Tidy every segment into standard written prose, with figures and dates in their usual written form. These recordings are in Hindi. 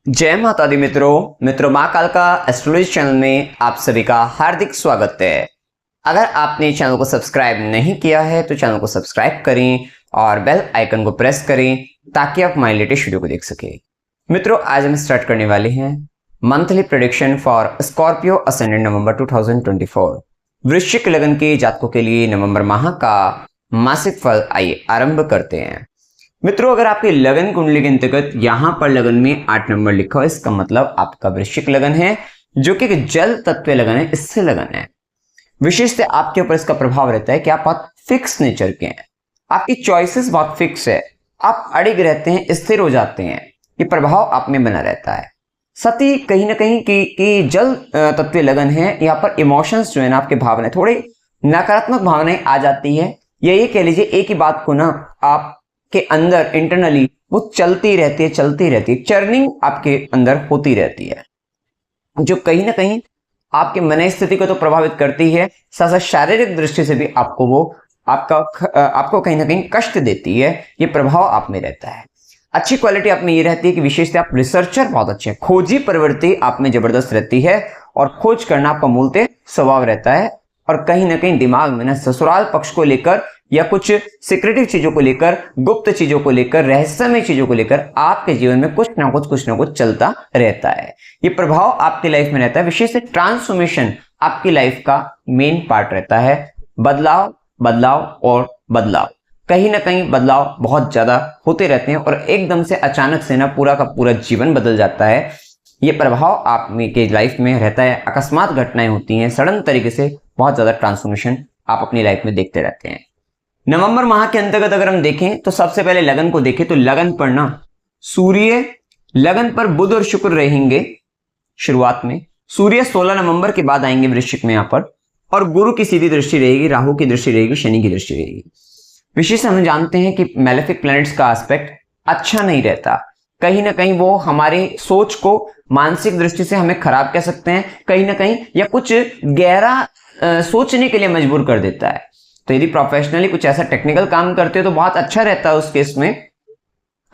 जय माता दी मित्रों माँ कालका एस्ट्रोलॉजी चैनल में आप सभी का हार्दिक स्वागत है। अगर आपने चैनल को सब्सक्राइब नहीं किया है तो चैनल को सब्सक्राइब करें और बेल आइकन को प्रेस करें ताकि आप हमारी लेटेस्ट वीडियो को देख सके। मित्रों, आज हम स्टार्ट करने वाले हैं monthly prediction for Scorpio ascendant November 2024। वृश्चिक लगन के जातकों के लिए नवंबर माह का मासिक फल आइए आरंभ करते हैं। मित्रों, अगर आपके लगन कुंडली के अंतर्गत यहां पर लगन में 8 नंबर लिखा हो, इसका मतलब आपका वृश्चिक लगन है जो कि जल तत्व लगन है, इससे लगन है। विशेषतः आपके ऊपर इसका प्रभाव रहता है कि आप बहुत फिक्स नेचर के हैं, आपकी चॉइसेस बहुत फिक्स है, आप अड़िग रहते हैं, स्थिर हो जाते हैं, ये प्रभाव आप में बना रहता है। साथ ही कहीं ना कहीं कि जल तत्व लगन है, यहाँ पर इमोशंस जो है ना, आपके भावनाएं थोड़ी नकारात्मक भावनाएं आ जाती है, या ये कह लीजिए एक ही बात को ना आप के अंदर इंटरनली वो चलती रहती है, चर्निंग आपके अंदर होती रहती है, जो कहीं ना कहीं आपके मन स्थिति को तो प्रभावित करती है, साथ साथ शारीरिक दृष्टि से भी आपको वो आपको कहीं ना कहीं कष्ट देती है। ये प्रभाव आप में रहता है। अच्छी क्वालिटी आप में ये रहती है कि विशेषतः आप रिसर्चर बहुत अच्छे हैं, खोजी प्रवृत्ति आप में जबरदस्त रहती है और खोज करना आपका मूलतः स्वभाव रहता है। और कहीं ना कहीं दिमाग में ना ससुराल पक्ष को लेकर या कुछ सीक्रेटिव चीजों को लेकर, गुप्त चीजों को लेकर, रहस्यमय चीजों को लेकर आपके जीवन में कुछ ना कुछ चलता रहता है। ये प्रभाव आपकी लाइफ में रहता है। विशेष ट्रांसफॉर्मेशन आपकी लाइफ का मेन पार्ट रहता है। बदलाव और बदलाव, कहीं ना कहीं बदलाव बहुत ज्यादा होते रहते हैं और एकदम से अचानक से ना पूरा का पूरा जीवन बदल जाता है। ये प्रभाव आप के लाइफ में रहता है। अकस्मात घटनाएं होती हैं, सडन तरीके से बहुत ज्यादा ट्रांसफॉर्मेशन आप अपनी लाइफ में देखते रहते हैं। नवंबर माह के अंतर्गत अगर हम देखें तो सबसे पहले लगन को देखें तो लगन पर ना सूर्य, लगन पर बुध और शुक्र रहेंगे शुरुआत में। सूर्य 16 नवंबर के बाद आएंगे वृश्चिक में यहाँ पर, और गुरु की सीधी दृष्टि रहेगी, राहु की दृष्टि रहेगी, शनि की दृष्टि रहेगी। विशेष हम जानते हैं कि मैलेफिक प्लैनेट्स का एस्पेक्ट अच्छा नहीं रहता, कहीं ना कहीं वो हमारे सोच को मानसिक दृष्टि से हमें खराब कह सकते हैं कहीं ना कहीं, या कुछ गहरा सोचने के लिए मजबूर कर देता है। तो यदि प्रोफेशनली कुछ ऐसा टेक्निकल काम करते हो तो बहुत अच्छा रहता है उस केस में।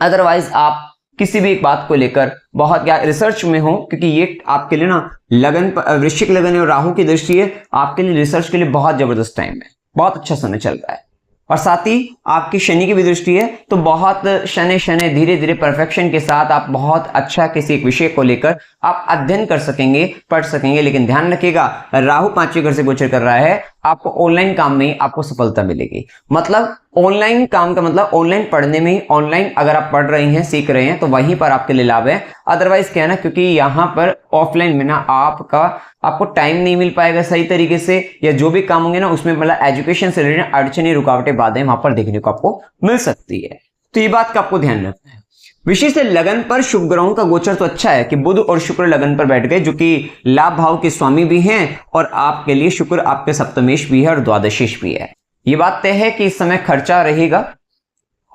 अदरवाइज आप किसी भी एक बात को लेकर बहुत या रिसर्च में हो, क्योंकि ये आपके लिए ना लगन वृश्चिक लगन और राहु की दृष्टि है, आपके लिए रिसर्च के लिए बहुत जबरदस्त टाइम है, बहुत अच्छा समय चल रहा है। और साथ ही आपकी शनि की भी दृष्टि है, तो बहुत शनि धीरे धीरे परफेक्शन के साथ आप बहुत अच्छा किसी एक विषय को लेकर आप अध्ययन कर सकेंगे, पढ़ सकेंगे। लेकिन ध्यान रखिएगा, राहु 5वें घर से गोचर कर रहा है, आपको ऑनलाइन काम में आपको सफलता मिलेगी। मतलब ऑनलाइन काम का मतलब ऑनलाइन पढ़ने में, ऑनलाइन अगर आप पढ़ रहे हैं, सीख रहे हैं तो वहीं पर आपके लिए लाभ है। अदरवाइज क्या है ना, क्योंकि यहाँ पर ऑफलाइन में ना आपको टाइम नहीं मिल पाएगा सही तरीके से, या जो भी काम होंगे ना उसमें मतलब एजुकेशन से रिलेटेड अड़चने, रुकावटें, बाधाएं वहां पर देखने को आपको मिल सकती है। तो ये बात का आपको ध्यान रखना है। विशेष लगन पर शुभ ग्रहों का गोचर तो अच्छा है कि बुध और शुक्र लगन पर बैठ गए, जो कि लाभ भाव के स्वामी भी हैं, और आपके लिए शुक्र आपके सप्तमेश भी है और द्वादशेश भी है। ये बात तय है कि इस समय खर्चा रहेगा,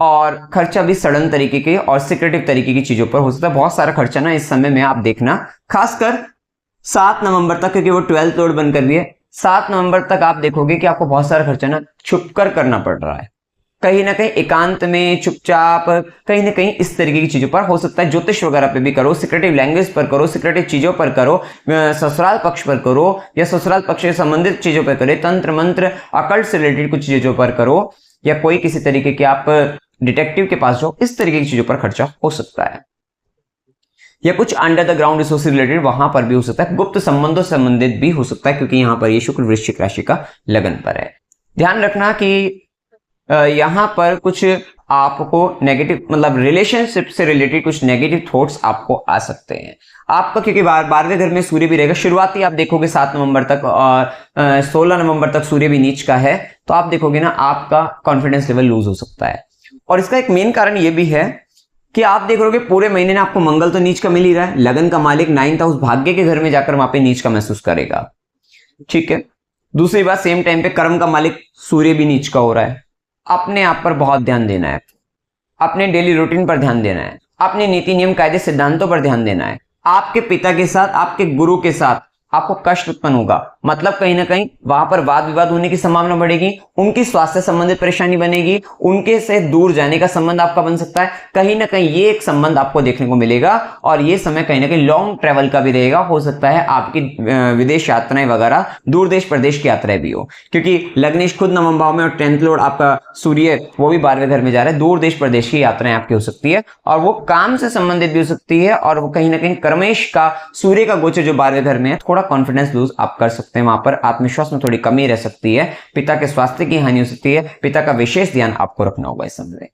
और खर्चा भी सडन तरीके के और सिक्रेटिव तरीके की चीजों पर हो सकता है। बहुत सारा खर्चा ना इस समय में आप देखना, खासकर 7 नवंबर तक, क्योंकि वो 12th लॉर्ड बनकर भी है। 7 नवंबर तक आप देखोगे कि आपको बहुत सारा खर्चा ना छुप कर करना पड़ रहा है, कहीं ना कहीं एकांत में, चुपचाप, कहीं ना कहीं इस तरीके की चीजों पर हो सकता है। ज्योतिष वगैरह पे भी करो, सिक्रेटिव लैंग्वेज पर करो, सिक्रेटिव चीजों पर करो, ससुराल पक्ष पर करो, या ससुराल पक्ष से संबंधित चीजों पर करें, तंत्र मंत्र अकल्ट से रिलेटेड कुछ चीजों पर करो, या कोई किसी तरीके के आप डिटेक्टिव के पास जाओ, इस तरीके की चीजों पर खर्चा हो सकता है। या कुछ under the ground resource related वहां पर भी हो सकता है, गुप्त संबंधों से संबंधित भी हो सकता है, क्योंकि यहां पर ये शुक्र वृश्चिक राशि का लगन पर है। ध्यान रखना कि यहां पर कुछ आपको नेगेटिव, मतलब रिलेशनशिप से रिलेटेड कुछ नेगेटिव थॉट्स आपको आ सकते हैं आपका, क्योंकि 12वें घर में सूर्य भी रहेगा। शुरुआती आप देखोगे 7 नवंबर तक और 16 नवंबर तक सूर्य भी नीच का है, तो आप देखोगे ना आपका कॉन्फिडेंस लेवल लूज हो सकता है। और इसका एक मेन कारण ये भी है कि आप देख रहे हो पूरे महीने में आपको मंगल तो नीच का मिल ही रहा है, लगन का मालिक 9th हाउस भाग्य के घर में जाकर वहां पे नीच का महसूस करेगा, ठीक है। दूसरी बात, सेम टाइम पे कर्म का मालिक सूर्य भी नीच का हो रहा है। अपने आप पर बहुत ध्यान देना है, अपने डेली रूटीन पर ध्यान देना है, अपने नीति नियम कायदे सिद्धांतों पर ध्यान देना है, आपके पिता के साथ, आपके गुरु के साथ आपको कष्ट उत्पन्न होगा, मतलब कहीं ना कहीं वहां पर वाद विवाद होने की संभावना बढ़ेगी, उनकी स्वास्थ्य संबंधित परेशानी बनेगी, उनके से दूर जाने का संबंध आपका बन सकता है। कहीं ना कहीं ये एक संबंध आपको देखने को मिलेगा और ये समय कहीं ना कहीं लॉन्ग ट्रेवल का भी रहेगा। हो सकता है आपकी विदेश यात्राएं वगैरह, दूर देश प्रदेश की यात्राएं भी हो, क्योंकि लग्नेश खुद नवम भाव में और 10th लॉर्ड आपका सूर्य वो भी 12वें घर में जा रहा है। दूर देश प्रदेश की यात्राएं आपकी हो सकती है और वो काम से संबंधित भी हो सकती है। और वो कहीं ना कहीं कर्मेश का सूर्य का गोचर जो 12वें घर में है, थोड़ा कॉन्फिडेंस लूज आप कर सकते हैं, वहां पर आत्मविश्वास में थोड़ी कमी रह सकती है, पिता के स्वास्थ्य की हानि हो सकती है, पिता का विशेष ध्यान आपको रखना होगा इस समय।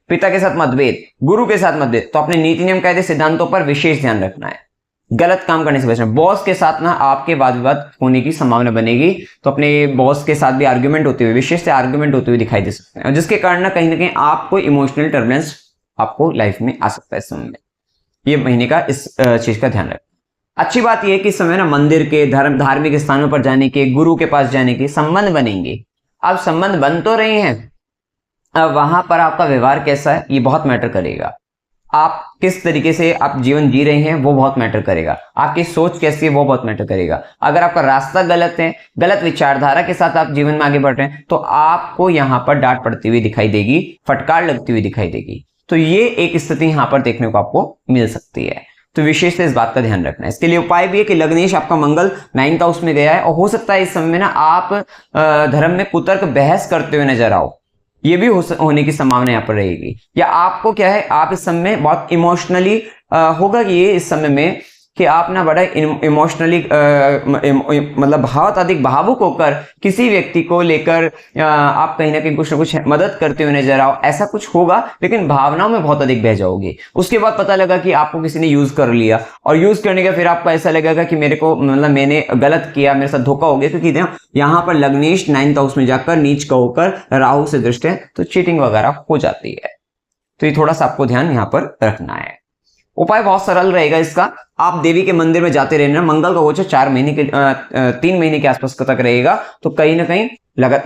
पिता के साथ मतभेद, गुरु के साथ मतभेद, तो अपने नीति नियम कायदे सिद्धांतों पर विशेष ध्यान रखना है। गलत काम करने से बचना। बॉस के साथ ना आपके वाद विवाद होने की संभावना बनेगी, तो अपने बॉस के साथ भी आर्ग्यूमेंट होते हुए, विशेष से आर्ग्यूमेंट होते हुए दिखाई दे सकते हैं, जिसके कारण ना कहीं आपको इमोशनल टर्बुलेंस आपको लाइफ में आ सकता है इस समय में। ये महीने का इस चीज का ध्यान रखें। अच्छी बात यह है कि इस समय ना मंदिर के धार्मिक स्थानों पर जाने के, गुरु के पास जाने के संबंध बनेंगे। अब संबंध बन तो रहे हैं, अब वहां पर आपका व्यवहार कैसा है ये बहुत मैटर करेगा। आप किस तरीके से आप जीवन जी रहे हैं वो बहुत मैटर करेगा, आपकी सोच कैसी है वो बहुत मैटर करेगा। अगर आपका रास्ता गलत है, गलत विचारधारा के साथ आप जीवन में आगे बढ़ रहे हैं, तो आपको यहाँ पर डांट पड़ती हुई दिखाई देगी, फटकार लगती हुई दिखाई देगी। तो ये एक स्थिति यहाँ पर देखने को आपको मिल सकती है, तो विशेष से इस बात का ध्यान रखना है। इसके लिए उपाय भी है कि लग्नेश आपका मंगल 9th हाउस में गया है और हो सकता है इस समय में ना आप धर्म में कुतर्क बहस करते हुए नजर आओ, ये भी होने की संभावना यहाँ पर रहेगी। या आपको क्या है, आप इस समय बहुत इमोशनली होगा कि ये इस समय में कि आप ना बड़ा इमोशनली मतलब बहुत अधिक भावुक होकर किसी व्यक्ति को लेकर आप कहीं ना कहीं कुछ ना कुछ मदद करते हुए नजर आओ, ऐसा कुछ होगा, लेकिन भावनाओं में बहुत अधिक बह जाओगे। उसके बाद पता लगा कि आपको किसी ने यूज कर लिया और यूज करने का फिर आपको ऐसा लगेगा कि मेरे को मतलब मैंने गलत किया, मेरे साथ धोखा हो गया, क्योंकि यहाँ पर लग्नेश 9th हाउस में जाकर नीच का होकर राहु से दृष्ट है, तो चीटिंग वगैरह हो जाती है। तो ये थोड़ा सा आपको ध्यान यहाँ पर रखना है। उपाय बहुत सरल रहेगा इसका, आप देवी के मंदिर में जाते रहना। मंगल का गोचर 3 महीने के आसपास तक रहेगा, तो कहीं ना कहीं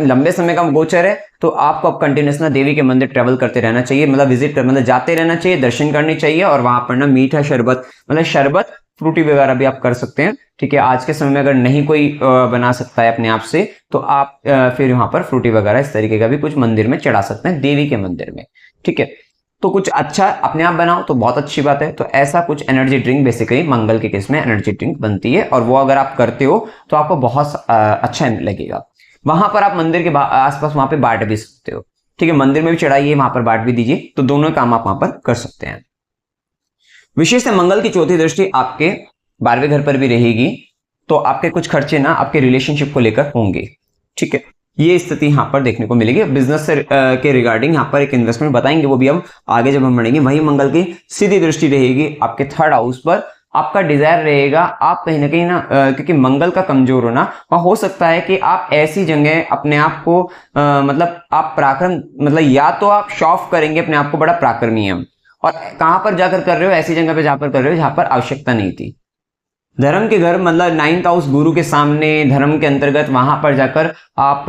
लंबे समय का गोचर है, तो आपको अब कंटिन्यूस ना देवी के मंदिर ट्रेवल करते रहना चाहिए, मतलब विजिट कर मतलब जाते रहना चाहिए, दर्शन करने चाहिए। और वहां पर ना मीठा शरबत, मतलब शरबत फ्रूटी वगैरह भी आप कर सकते हैं, ठीक है। आज के समय में अगर नहीं कोई बना सकता है अपने आप से, तो आप फिर वहां पर फ्रूटी वगैरह इस तरीके का भी कुछ मंदिर में चढ़ा सकते हैं, देवी के मंदिर में, ठीक है। तो कुछ अच्छा अपने आप बनाओ तो बहुत अच्छी बात है। तो ऐसा कुछ एनर्जी ड्रिंक, बेसिकली मंगल के केस में एनर्जी ड्रिंक बनती है, और वो अगर आप करते हो तो आपको बहुत अच्छा लगेगा। वहां पर आप मंदिर के आसपास वहां पे बांट भी सकते हो, ठीक है। मंदिर में भी चढ़ाइए, वहां पर बांट भी दीजिए, तो दोनों काम आप वहां पर कर सकते हैं। विशेष से मंगल की चौथी दृष्टि आपके 12वें घर पर भी रहेगी, तो आपके कुछ खर्चे ना आपके रिलेशनशिप को लेकर होंगे, ठीक है। ये स्थिति यहाँ पर देखने को मिलेगी। बिजनेस से के रिगार्डिंग यहाँ पर एक इन्वेस्टमेंट बताएंगे, वो भी हम आगे जब हम बढ़ेंगे। वही मंगल की सीधी दृष्टि रहेगी आपके 3rd हाउस पर। आपका डिजायर रहेगा आप कहीं ना कहीं ना क्योंकि मंगल का कमजोर होना, वहां हो सकता है कि आप ऐसी जगह अपने आप को मतलब आप पराक्रम, मतलब या तो आप शॉफ करेंगे अपने आप को बड़ा पराक्रमी है, और कहां पर जाकर कर रहे हो, ऐसी जगह पे जहां पर कर रहे हो जहां पर आवश्यकता नहीं थी। धर्म के घर मतलब 9th हाउस गुरु के सामने, धर्म के अंतर्गत, वहां पर जाकर आप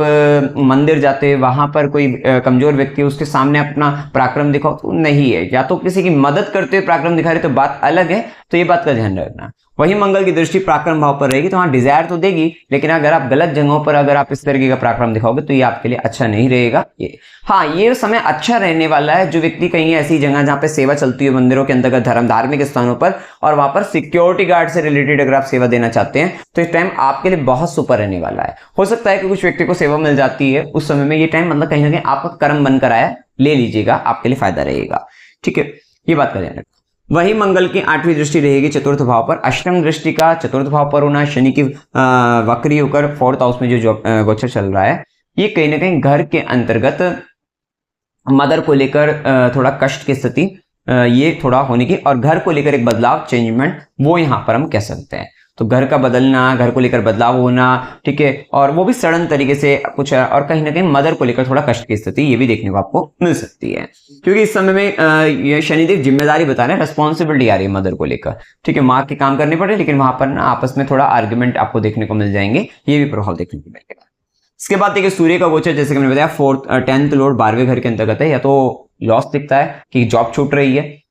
मंदिर जाते, वहां पर कोई कमजोर व्यक्ति है उसके सामने अपना पराक्रम दिखाओ, तो नहीं है। या तो किसी की मदद करते हुए पराक्रम दिखा रहे तो बात अलग है, तो ये बात का ध्यान रखना। वही मंगल की दृष्टि पराक्रम भाव पर रहेगी, तो हाँ डिजायर तो देगी, लेकिन अगर आप गलत जगहों पर अगर आप इस तरीके का पराक्रम दिखाओगे तो ये आपके लिए अच्छा नहीं रहेगा। ये समय अच्छा रहने वाला है। जो व्यक्ति कहीं ऐसी जगह जहां पे सेवा चलती है मंदिरों के अंतर्गत, धार्मिक स्थानों पर, और वहां पर सिक्योरिटी गार्ड से रिलेटेड अगर आप सेवा देना चाहते हैं, तो इस टाइम आपके लिए बहुत सुपर रहने वाला है। हो सकता है कि कुछ व्यक्ति को सेवा मिल जाती है उस समय में, ये टाइम मतलब कहीं ना कहीं आपका कर्म बनकर आया, ले लीजिएगा, आपके लिए फायदा रहेगा, ठीक है। ये बात का ध्यान रखना। वही मंगल की 8वीं दृष्टि रहेगी 4th भाव पर। अष्टम दृष्टि का 4th भाव पर होना, शनि की वक्री होकर 4th हाउस में जो गोचर चल रहा है, ये कहीं ना कहीं घर के अंतर्गत मदर को लेकर थोड़ा कष्ट की स्थिति ये थोड़ा होने की, और घर को लेकर एक बदलाव, चेंजमेंट, वो यहाँ पर हम कह सकते हैं। तो घर का बदलना, घर को लेकर बदलाव होना, ठीक है, और वो भी सडन तरीके से कुछ, और कहीं ना कहीं मदर को लेकर थोड़ा कष्ट की स्थिति ये भी देखने को आपको मिल सकती है, क्योंकि इस समय में ये शनिदेव जिम्मेदारी बता रहे हैं, रिस्पॉन्सिबिलिटी आ रही है मदर को लेकर, ठीक है। माँ के काम करने पड़े, लेकिन वहां पर ना आपस में थोड़ा आर्ग्यूमेंट आपको देखने को मिल जाएंगे, ये भी प्रभाव देखने को मिलेगा। इसके बाद देखिए सूर्य का गोचर, जैसे कि मैंने बताया 10th लॉर्ड 12वें घर के अंतर्गत है। या तो लॉस दिखता है कि जॉब छूट रही है,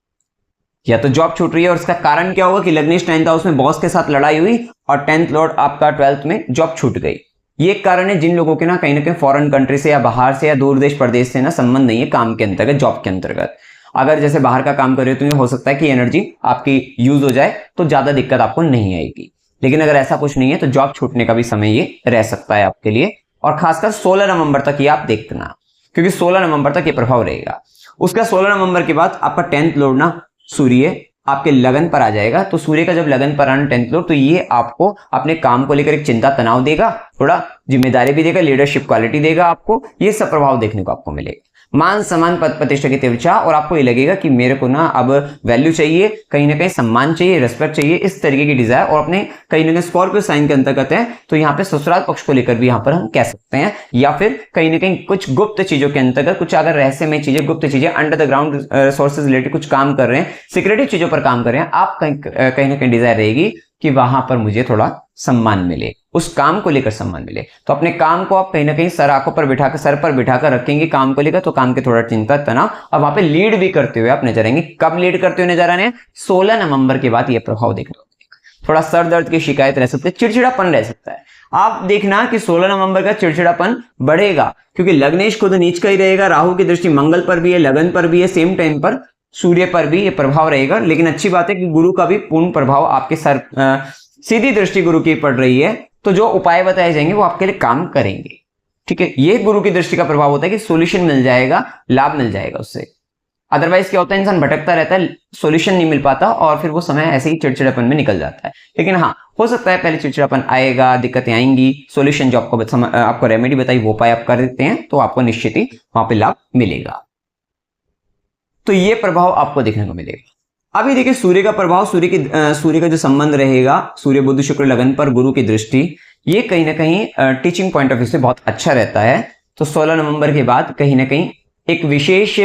या तो जॉब छूट रही है, और इसका कारण क्या होगा कि लग्नेश 9th हाउस में बॉस के साथ लड़ाई हुई और 10th लॉर्ड आपका 12th में जॉब छूट गई। ये एक कारण है जिन लोगों के ना कहीं फॉरेन कंट्री से या बाहर से या दूर देश प्रदेश से ना संबंध नहीं है काम के अंतर्गत, जॉब के अंतर्गत। अगर जैसे बाहर का काम कर रहे हो तो ये हो सकता है कि एनर्जी आपकी यूज हो जाए तो ज्यादा दिक्कत आपको नहीं आएगी। लेकिन अगर ऐसा कुछ नहीं है तो जॉब छूटने का भी समय ये रह सकता है आपके लिए। और खासकर 16 नवंबर तक ये आप देखना, क्योंकि 16 नवंबर तक ये प्रभाव रहेगा। उसका 16 नवंबर के बाद आपका 10th लॉर्ड ना सूर्य आपके लगन पर आ जाएगा। तो सूर्य का जब लगन पर आना 10th लॉर्ड, तो ये आपको अपने काम को लेकर एक चिंता तनाव देगा, थोड़ा जिम्मेदारी भी देगा, लीडरशिप क्वालिटी देगा आपको। ये सब प्रभाव देखने को आपको मिलेगा। मान सम्मान पद प्रतिष्ठा की तीव्रता, और आपको ये लगेगा कि मेरे को ना अब वैल्यू चाहिए, कहीं ना कहीं सम्मान चाहिए, रेस्पेक्ट चाहिए, इस तरीके की डिजायर। और अपने कहीं ना कहीं स्कॉर्पियो साइन के अंतर्गत है तो यहाँ पे ससुराल पक्ष को लेकर भी यहाँ पर हम कह सकते हैं, या फिर कहीं ना कहीं कुछ गुप्त चीजों के अंतर्गत, कुछ अगर रहस्यमय चीजें, गुप्त चीजें, under the ground resources related कुछ काम कर रहे हैं, सिक्रेटिव चीजों पर काम कर रहे हैं, आप कहीं ना कहीं डिजायर रहेगी कि वहां पर मुझे थोड़ा सम्मान मिले, उस काम को लेकर सम्मान मिले। तो अपने काम को आप कहीं ना कहीं आंखों पर बिठाकर, सर पर बिठाकर रखेंगे काम को लेकर, तो काम के थोड़ा चिंता तनाव, और वहां पे लीड भी करते हुए आप नजर आएंगे। कब लीड करते हुए नजर आने? 16 नवंबर के बाद ये प्रभाव देखने को मिलेगा। थोड़ा सर दर्द की शिकायत रह सकती है, चिड़चिड़ापन रह सकता है। आप देखना कि 16 नवंबर का चिड़चिड़ापन बढ़ेगा, क्योंकि लग्नेश खुद नीच का ही रहेगा, राहु की दृष्टि मंगल पर भी है, लगन पर भी है, सेम टाइम पर सूर्य पर भी ये प्रभाव रहेगा। लेकिन अच्छी बात है कि गुरु का भी पूर्ण प्रभाव आपके सर, सीधी दृष्टि गुरु की पड़ रही है, तो जो उपाय बताए जाएंगे वो आपके लिए काम करेंगे। ठीक है, ये गुरु की दृष्टि का प्रभाव होता है कि सॉल्यूशन मिल जाएगा, लाभ मिल जाएगा उससे। अदरवाइज क्या होता है, इंसान भटकता रहता है, सॉल्यूशन नहीं मिल पाता और फिर वो समय ऐसे ही चिड़चिड़ापन में निकल जाता है। लेकिन हाँ, हो सकता है पहले चिड़चिड़ापन आएगा, दिक्कतें आएंगी, सॉल्यूशन जो आपको रेमेडी बताई वो उपाय आप कर देते हैं तो आपको निश्चित ही वहां पे लाभ मिलेगा। तो ये प्रभाव आपको देखने को मिलेगा। अभी देखिए सूर्य का प्रभाव, सूर्य का जो संबंध रहेगा, सूर्य बुध शुक्र लगन पर गुरु की दृष्टि, ये कहीं ना कहीं टीचिंग पॉइंट ऑफ व्यू से बहुत अच्छा रहता है। तो 16 नवंबर के बाद कहीं ना कहीं एक विशेष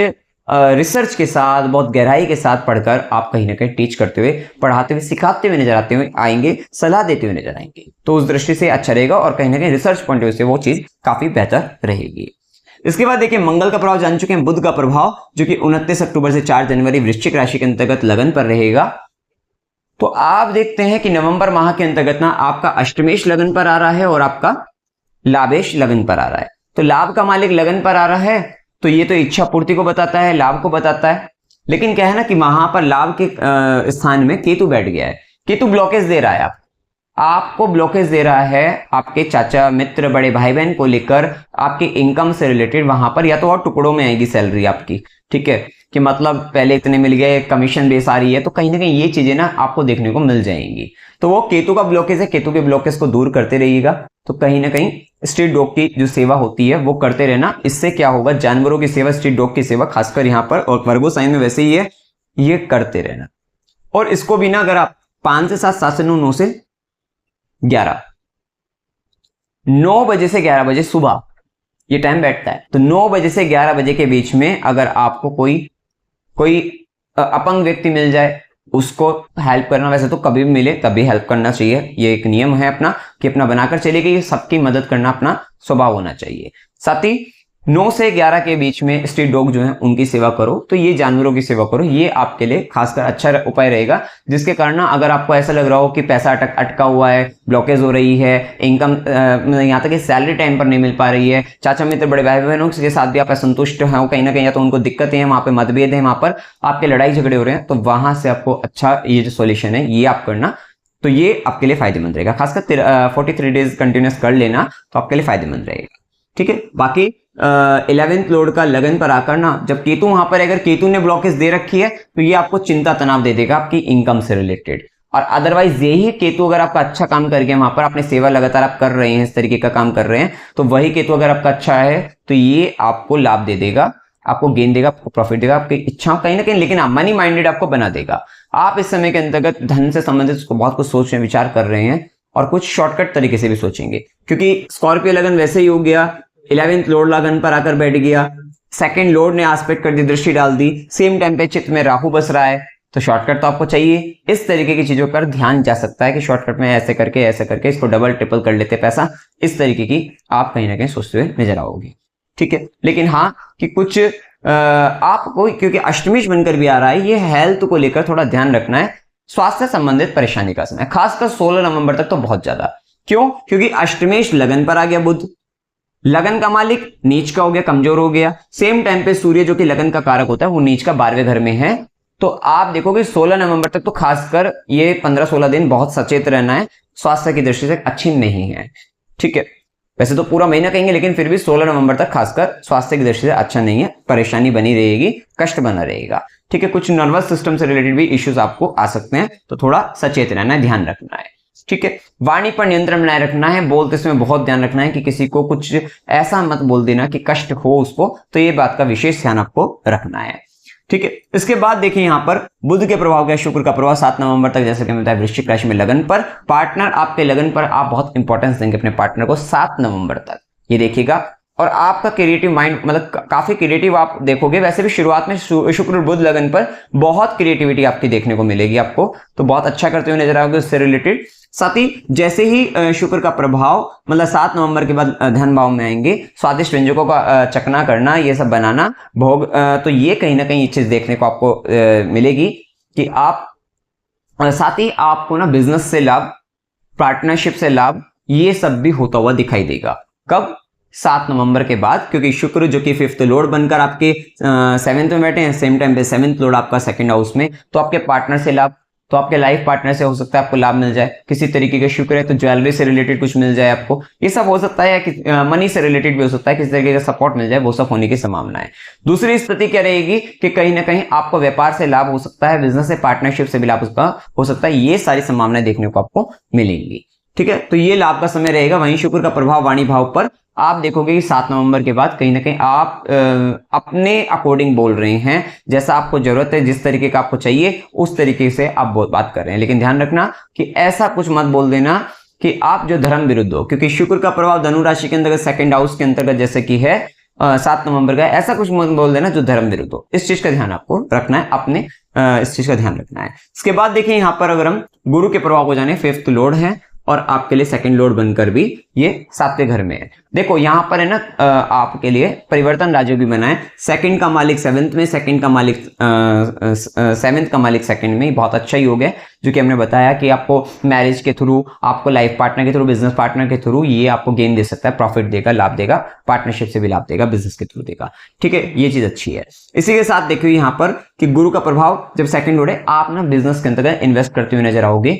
रिसर्च के साथ, बहुत गहराई के साथ पढ़कर आप कहीं ना कहीं टीच करते हुए, पढ़ाते हुए, सिखाते हुए नजर आते हुए आएंगे, सलाह देते हुए नजर आएंगे। तो उस दृष्टि से अच्छा रहेगा और कहीं ना कहीं रिसर्च पॉइंट ऑफ व्यू से वो चीज काफी बेहतर रहेगी। इसके बाद देखिए मंगल का प्रभाव जान चुके हैं, बुध का प्रभाव जो कि 29 अक्टूबर से 4 जनवरी वृश्चिक राशि के अंतर्गत लगन पर रहेगा। तो आप देखते हैं कि नवंबर माह के अंतर्गत ना आपका अष्टमेश लगन पर आ रहा है और आपका लाभेश लगन पर आ रहा है। तो लाभ का मालिक लगन पर आ रहा है, तो ये तो इच्छा पूर्ति को बताता है, लाभ को बताता है। लेकिन क्या है ना कि वहां पर लाभ के स्थान में केतु बैठ गया है। केतु ब्लॉकेज दे रहा है, आपको ब्लॉकेज दे रहा है आपके चाचा, मित्र, बड़े भाई बहन को लेकर, आपके इनकम से रिलेटेड। वहां पर या तो और टुकड़ों में आएगी सैलरी आपकी, ठीक है, कि मतलब पहले इतने मिल गए, कमीशन बेस आ रही है, तो कहीं ना कहीं ये चीजें ना आपको देखने को मिल जाएंगी। तो वो केतु का ब्लॉकेज है, केतु के ब्लॉकेज को दूर करते रहिएगा। तो कहीं ना कहीं स्ट्रीट डॉग की जो सेवा होती है वो करते रहना। इससे क्या होगा, जानवरों की सेवा, स्ट्रीट डॉग की सेवा खासकर यहाँ पर, और वर्गो साइन में वैसे ही है, ये करते रहना। और इसको भी ना अगर आप 5 से 7, 7 से 9, 9 से 11, 9 बजे से 11 बजे सुबह ये टाइम बैठता है। तो 9 बजे से 11 बजे के बीच में अगर आपको कोई अपंग व्यक्ति मिल जाए, उसको हेल्प करना। वैसे तो कभी भी मिले तभी हेल्प करना चाहिए, ये एक नियम है अपना कि अपना बनाकर चलिए कि सबकी मदद करना अपना स्वभाव होना चाहिए। साथ ही 9 से 11 के बीच में स्ट्रीट डॉग जो है उनकी सेवा करो। तो ये जानवरों की सेवा करो, ये आपके लिए खासकर अच्छा उपाय रहेगा। जिसके कारण अगर आपको ऐसा लग रहा हो कि पैसा अटका हुआ है, ब्लॉकेज हो रही है, इनकम यहाँ तक कि सैलरी टाइम पर नहीं मिल पा रही है, चाचा मित्र, बड़े भाई बहनों के साथ भी आप असंतुष्ट हैं कहीं ना कहीं, या तो उनको दिक्कतें हैं, वहां पे मतभेद है, वहां पर आपके लड़ाई झगड़े हो रहे हैं, तो वहां से आपको अच्छा ये जो सोल्यूशन है ये आप करना, तो ये आपके लिए फायदेमंद रहेगा। खासकर 43 डेज कंटिन्यूस कर लेना तो आपके लिए फायदेमंद रहेगा। ठीक है, बाकी 11th लॉर्ड का लगन पर आकर ना, जब केतु वहां पर, अगर केतु ने ब्लॉकेज दे रखी है तो ये आपको चिंता तनाव दे देगा आपकी इनकम से रिलेटेड। और अदरवाइज यही केतु अगर आपका अच्छा काम कर गया, वहां पर अपने सेवा लगातार आप कर रहे हैं, इस तरीके का काम कर रहे हैं, तो वही केतु अगर आपका अच्छा है तो ये आपको लाभ दे देगा, आपको गेन देगा, आपको प्रॉफिट देगा, आपकी इच्छाओं कहीं ना कहीं, लेकिन मनी माइंडेड आपको बना देगा। आप इस समय के अंतर्गत धन से संबंधित बहुत कुछ सोच में विचार कर रहे हैं और कुछ शॉर्टकट तरीके से भी सोचेंगे, क्योंकि स्कॉर्पियो लगन वैसे ही हो गया, 11th लॉर्ड लगन पर आकर बैठ गया, 2nd लॉर्ड ने एस्पेक्ट कर दी, दृष्टि डाल दी, सेम टाइम पे चित्त में राहु बस रहा है, तो शॉर्टकट तो आपको चाहिए। इस तरीके की चीजों पर ध्यान जा सकता है कि शॉर्टकट में ऐसे करके इसको डबल ट्रिपल कर लेते पैसा, इस तरीके की आप कहीं ना कहीं सोचते हुए नजर आओगे। ठीक है, लेकिन हाँ कि कुछ आपको, क्योंकि अष्टमेश बनकर भी आ रहा है, ये हेल्थ को लेकर थोड़ा ध्यान रखना है। स्वास्थ्य संबंधित परेशानी का समय, खासकर 16 नवंबर तक तो बहुत ज्यादा। क्यों? क्योंकि अष्टमेश लगन पर आ गया बुध, लगन का मालिक नीच का हो गया, कमजोर हो गया। सेम टाइम पे सूर्य जो कि लगन का कारक होता है वो नीच का 12वें घर में है। तो आप देखोगे 16 नवंबर तक तो खासकर ये 15-16 दिन बहुत सचेत रहना है, स्वास्थ्य की दृष्टि से अच्छी नहीं है। ठीक है, वैसे तो पूरा महीना कहेंगे, लेकिन फिर भी 16 नवंबर तक खासकर स्वास्थ्य की दृष्टि से अच्छा नहीं है, परेशानी बनी रहेगी, कष्ट बना रहेगा। ठीक है, कुछ नर्वस सिस्टम से रिलेटेड भी इश्यूज आपको आ सकते हैं, तो थोड़ा सचेत रहना है, ध्यान रखना है। ठीक है, वाणी पर नियंत्रण बनाए रखना है, बोलते समय बहुत ध्यान रखना है कि किसी को कुछ ऐसा मत बोल देना कि कष्ट हो उसको, तो ये बात का विशेष ध्यान आपको रखना है। ठीक है, इसके बाद देखिए यहाँ पर बुध के प्रभाव का, शुक्र का प्रभाव 7 नवंबर तक, जैसे कि मैं बताया वृश्चिक राशि में लगन पर। पार्टनर, आपके लगन पर आप बहुत इंपॉर्टेंस देंगे अपने पार्टनर को 7 नवंबर तक, ये देखिएगा। और आपका क्रिएटिव माइंड, मतलब काफी क्रिएटिव आप देखोगे। वैसे भी शुरुआत में शुक्र बुध लगन पर बहुत क्रिएटिविटी आपकी देखने को मिलेगी आपको, तो बहुत अच्छा करते हुए नजर आओगे उससे रिलेटेड। साथ ही जैसे ही शुक्र का प्रभाव मतलब 7 नवंबर के बाद धन भाव में आएंगे, स्वादिष्ट व्यंजकों का चखना करना, ये सब बनाना, भोग, तो ये कहीं ना कहीं ये चीज देखने को आपको मिलेगी कि आप, साथ ही आपको ना बिजनेस से लाभ, पार्टनरशिप से लाभ, ये सब भी होता हुआ दिखाई देगा। कब? 7 नवंबर के बाद, क्योंकि शुक्र जो कि 5th लॉर्ड बनकर आपके 7th में बैठे हैं, सेम टाइम पे 7th लॉर्ड आपका 2nd हाउस में, तो आपके पार्टनर से लाभ, तो आपके लाइफ पार्टनर से हो सकता है आपको लाभ मिल जाए, किसी तरीके के शुक्र है तो ज्वेलरी से रिलेटेड कुछ मिल जाए आपको, ये सब हो सकता है। या मनी से रिलेटेड भी हो सकता है, किसी तरीके का सपोर्ट मिल जाए, वो सब होने की संभावना है। दूसरी स्थिति क्या रहेगी कि कहीं ना कहीं आपको व्यापार से लाभ हो सकता है, बिजनेस से, पार्टनरशिप से भी लाभ हो सकता है, ये सारी संभावनाएं देखने को आपको मिलेंगी। ठीक है, तो ये लाभ का समय रहेगा। वहीं शुक्र का प्रभाव वाणी भाव पर आप देखोगे कि 7 नवंबर के बाद कहीं ना कहीं आप अपने अकॉर्डिंग बोल रहे हैं, जैसा आपको जरूरत है, जिस तरीके का आपको चाहिए उस तरीके से आप बात कर रहे हैं। लेकिन ध्यान रखना कि ऐसा कुछ मत बोल देना कि आप जो धर्म विरुद्ध हो, क्योंकि शुक्र का प्रभाव धनु राशि के अंतर्गत 2nd हाउस के अंतर्गत जैसे कि है 7 नवंबर का, ऐसा कुछ मत बोल देना जो धर्म विरुद्ध हो। इस चीज का ध्यान आपको रखना है, अपने इस चीज का ध्यान रखना है। इसके बाद देखिए यहाँ पर अगर हम गुरु के प्रभाव को जाने, 5th लॉर्ड है और आपके लिए 2nd लॉर्ड बनकर भी ये 7वें घर में है। देखो यहाँ पर है ना, आपके लिए परिवर्तन राजयोग भी बना है। 2nd का मालिक 7th में, 2nd का मालिक 7th का मालिक 2nd में, बहुत अच्छा ही हो गया, जो कि हमने बताया कि आपको मैरिज के थ्रू, आपको लाइफ पार्टनर के थ्रू, बिजनेस पार्टनर के थ्रू ये आपको गेन दे सकता है, प्रॉफिट देगा, लाभ देगा, पार्टनरशिप से भी लाभ देगा, बिजनेस के थ्रू देगा। ठीक है, ये चीज अच्छी है। इसी के साथ देखिए यहाँ पर कि गुरु का प्रभाव जब 2nd लॉर्ड है, आप ना बिजनेस के अंतर्गत इन्वेस्ट करते हुए नजर आओगे,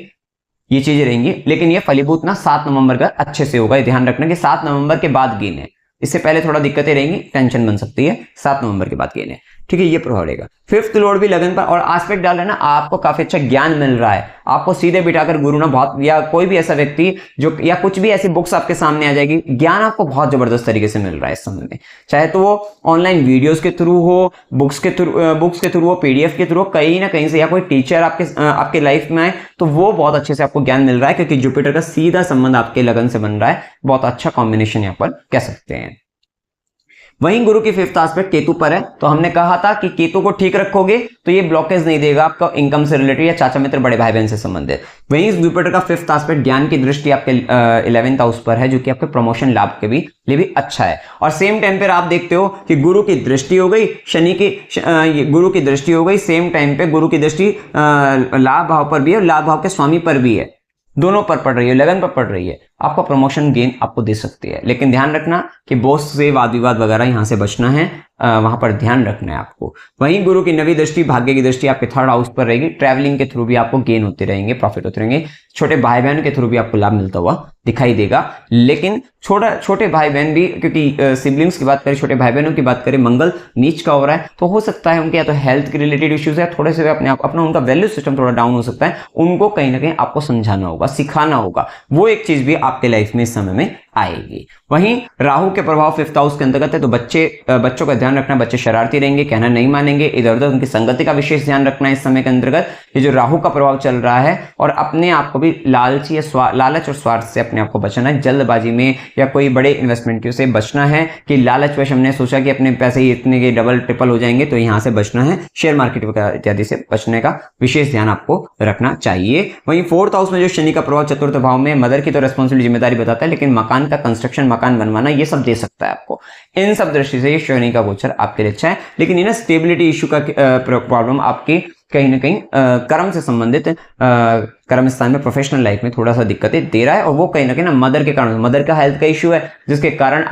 ये चीजें रहेंगी। लेकिन ये फलीभूत ना 7 नवंबर का अच्छे से होगा, ध्यान रखना कि 7 नवंबर के बाद गेन है, इससे पहले थोड़ा दिक्कतें रहेंगी, टेंशन बन सकती है, 7 नवंबर के बाद गेन है। ठीक है, ये प्रभाव रहेगा। 5th लॉर्ड भी लगन पर और एस्पेक्ट डाल रहा है ना, आपको काफी अच्छा ज्ञान मिल रहा है, आपको सीधे बिठाकर गुरु ना बहुत, या कोई भी ऐसा व्यक्ति जो, या कुछ भी ऐसी बुक्स आपके सामने आ जाएगी, ज्ञान आपको बहुत जबरदस्त तरीके से मिल रहा है इस समय में, चाहे तो वो ऑनलाइन वीडियोस के थ्रू हो, बुक्स के थ्रू हो, पीडीएफ के थ्रू हो, कहीं ना कहीं से, या कोई टीचर आपके लाइफ में आए, तो वो बहुत अच्छे से आपको ज्ञान मिल रहा है, क्योंकि जुपिटर का सीधा संबंध आपके लगन से बन रहा है। बहुत अच्छा कॉम्बिनेशन यहाँ पर कह सकते हैं। वहीं गुरु की 5th एस्पेक्ट केतु पर है, तो हमने कहा था कि केतु को ठीक रखोगे तो ये ब्लॉकेज नहीं देगा आपका इनकम से रिलेटेड या चाचा मित्र, बड़े भाई बहन से संबंधित। वहीं जुपिटर का 5th एस्पेक्ट ज्ञान की दृष्टि आपके 11th हाउस पर है, जो कि आपके प्रमोशन लाभ के भी लिए भी अच्छा है। और सेम टाइम पर आप देखते हो कि गुरु की दृष्टि हो गई, शनि की गुरु की दृष्टि हो गई, सेम टाइम पे गुरु की दृष्टि लाभ भाव पर भी है और लाभ भाव के स्वामी पर भी है, दोनों पर पड़ रही है, लगन पर पड़ रही है, आपका प्रमोशन गेन आपको दे सकती है। लेकिन ध्यान रखना कि बॉस से वाद विवाद वगैरह यहां से बचना है, वहां पर ध्यान रखना है आपको। वहीं गुरु की 9वीं दृष्टि, भाग्य की दृष्टि आपके 3rd हाउस पर रहेगी, ट्रैवलिंग के थ्रू भी आपको गेन होते रहेंगे, प्रॉफिट होते रहेंगे, छोटे भाई बहन के थ्रू भी आपको लाभ मिलता हुआ दिखाई देगा। लेकिन छोटे भाई बहन भी, क्योंकि सिबलिंग्स की बात करें, छोटे भाई बहनों की बात करें, मंगल नीच का हो रहा है, तो हो सकता है उनके या तो हेल्थ के रिलेटेड इश्यूज है, थोड़े से अपना उनका वैल्यू सिस्टम थोड़ा डाउन हो सकता है, उनको कहीं ना कहीं आपको समझाना होगा, सिखाना होगा, वो एक चीज भी आपके लाइफ में इस समय में आएगी। वहीं राहु के प्रभाव 5th हाउस के अंतर्गत है, तो बच्चों का ध्यान रखना, बच्चे शरारती रहेंगे, कहना नहीं मानेंगे, इधर उधर उनकी संगति का विशेष ध्यान रखना है इस समय के अंतर्गत। ये जो राहु का प्रभाव चल रहा है, और अपने आप को भी लालच और स्वार्थ से अपने आप को बचना है, जल्दबाजी में या कोई बड़े इन्वेस्टमेंट से बचना है कि लालचवश हमने सोचा कि अपने पैसे ही इतने के डबल ट्रिपल हो जाएंगे, तो यहां से बचना है, शेयर मार्केट वगैरह इत्यादि से बचने का विशेष ध्यान आपको रखना चाहिए। वहीं 4th हाउस में जो शनि का प्रभाव 4th भाव में, मदर की तो रेस्पॉन्सिबिलिटी जिम्मेदारी बताता है, लेकिन मकान का कंस्ट्रक्शन, मकान बनवाना, ये सब दे सकता है आपको। इन सब दृष्टि से ये शनि का गोचर आपके लिए अच्छा है। लेकिन ये ना स्टेबिलिटी इश्यू का प्रॉब्लम आपकी कहीं ना कहीं कर्म से संबंधित कर्म स्थान में प्रोफेशनल लाइफ में थोड़ा सा दिक्कतें दे रहा है, और वो कहीं ना कहीं ना मदर के कारण, मदर का हेल्थ का इश्यू है जिसके कारण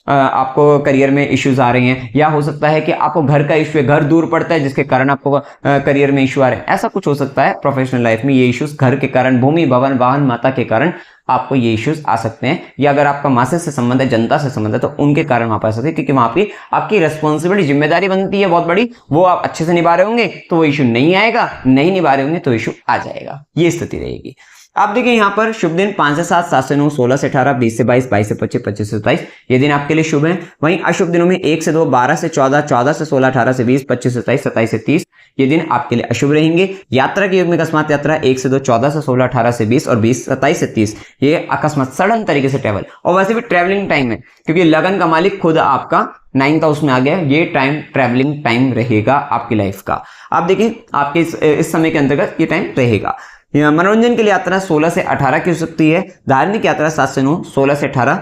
आपको करियर में इश्यूज आ रहे हैं, या हो सकता है कि आपको घर का इश्यू है, घर दूर पड़ता है जिसके कारण आपको करियर में इश्यू आ रहे हैं। ऐसा कुछ हो सकता है प्रोफेशनल लाइफ में, ये इश्यूज घर के कारण, भूमि भवन वाहन माता के कारण आपको ये इश्यूज आ सकते हैं, या अगर आपका मासेस से संबंध है, जनता से संबंध है, तो उनके कारण वहां पर आ सकते हैं, क्योंकि वहां पे आपकी रिस्पॉन्सिबिलिटी, जिम्मेदारी बनती है बहुत बड़ी, वो आप अच्छे से निभा रहे होंगे तो वो इश्यू नहीं आएगा, नहीं निभा रहे होंगे तो इश्यू आ जाएगा, ये स्थिति रहेगी। आप देखिए यहाँ पर शुभ दिन 5 से 7, 7 से 9, 16 से 18, 20 से 22, 22 से 25, 25 से 27 ये दिन आपके लिए शुभ है। वहीं अशुभ दिनों में 1 से 2, 12 से 14, 14 से 16, 18 से 20, 25 से 27, 27 से 30 ये दिन आपके लिए अशुभ रहेंगे। यात्रा के युग में अकस्मात यात्रा 1 से 2, 14 से 16, 18 से 20 और 20, 27 से 30 ये अकस्मात सडन तरीके से ट्रेवल, और वैसे भी ट्रेवलिंग टाइम है क्योंकि लगन का मालिक खुद आपका 9th हाउस में आ गया, ये टाइम ट्रेवलिंग टाइम रहेगा आपकी लाइफ का। आप देखिए आपके इस समय के अंतर्गत ये टाइम रहेगा। मनोरंजन के लिए यात्रा 16 से 18 की हो सकती है, धार्मिक यात्रा 7 से 9, 16 से 18,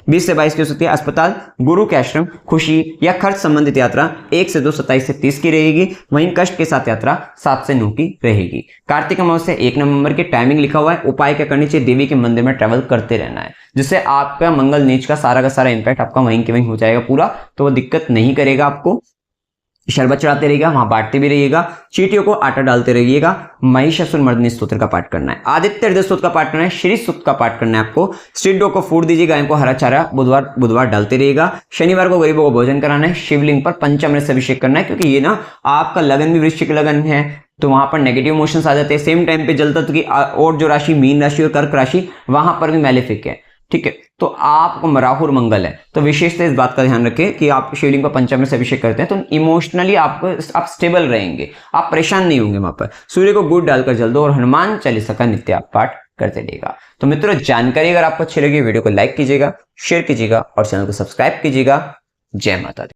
20 से 22 की हो सकती है, अस्पताल, गुरु के आश्रम, खुशी या खर्च संबंधित यात्रा 1 से 2, 27 से 30 की रहेगी। वहीं कष्ट के साथ यात्रा 7 से 9 की रहेगी। कार्तिक अमावस्या 1 नवंबर की टाइमिंग लिखा हुआ है। उपाय क्या करनी चाहिए? देवी के मंदिर में ट्रेवल करते रहना है, जिससे आपका मंगल नीच का सारा इंपैक्ट आपका वहीं के वहीं हो जाएगा पूरा, तो वो दिक्कत नहीं करेगा आपको। शरबत चढ़ाते रहिएगा, वहां बांटते भी रहिएगा, चींटियों को आटा डालते रहिएगा। महिषासुर मर्दिनी स्तोत्र का पाठ करना है, आदित्य हृदय स्तोत्र का पाठ करना है, श्री सूक्त का पाठ करना है आपको। स्ट्रीट डॉग को फूड दीजिए, गायों को हरा चारा बुधवार डालते रहिएगा। शनिवार को गरीबों को भोजन कराना है, शिवलिंग पर पंचामृत से अभिषेक करना है, क्योंकि ये ना आपका लगन भी वृश्चिक लगन है तो वहां पर नेगेटिव इमोशंस आ जाते हैं। सेम टाइम पे जल तत्व की और जो राशि मीन राशि और कर्क राशि वहां पर भी मैलेफिक है, ठीक है। तो आपको राहु और मंगल है, तो विशेषतः इस बात का ध्यान रखें कि आप शिवलिंग पर पंचामृत से अभिषेक करते हैं तो इमोशनली आप स्टेबल रहेंगे, आप परेशान नहीं होंगे वहां पर। सूर्य को गुड़ डालकर जल दो और हनुमान चालीसा का नित्य आप पाठ करते रहिएगा। तो मित्रों, जानकारी अगर आपको अच्छी लगी वीडियो को लाइक कीजिएगा, शेयर कीजिएगा और चैनल को सब्सक्राइब कीजिएगा। जय माता दी।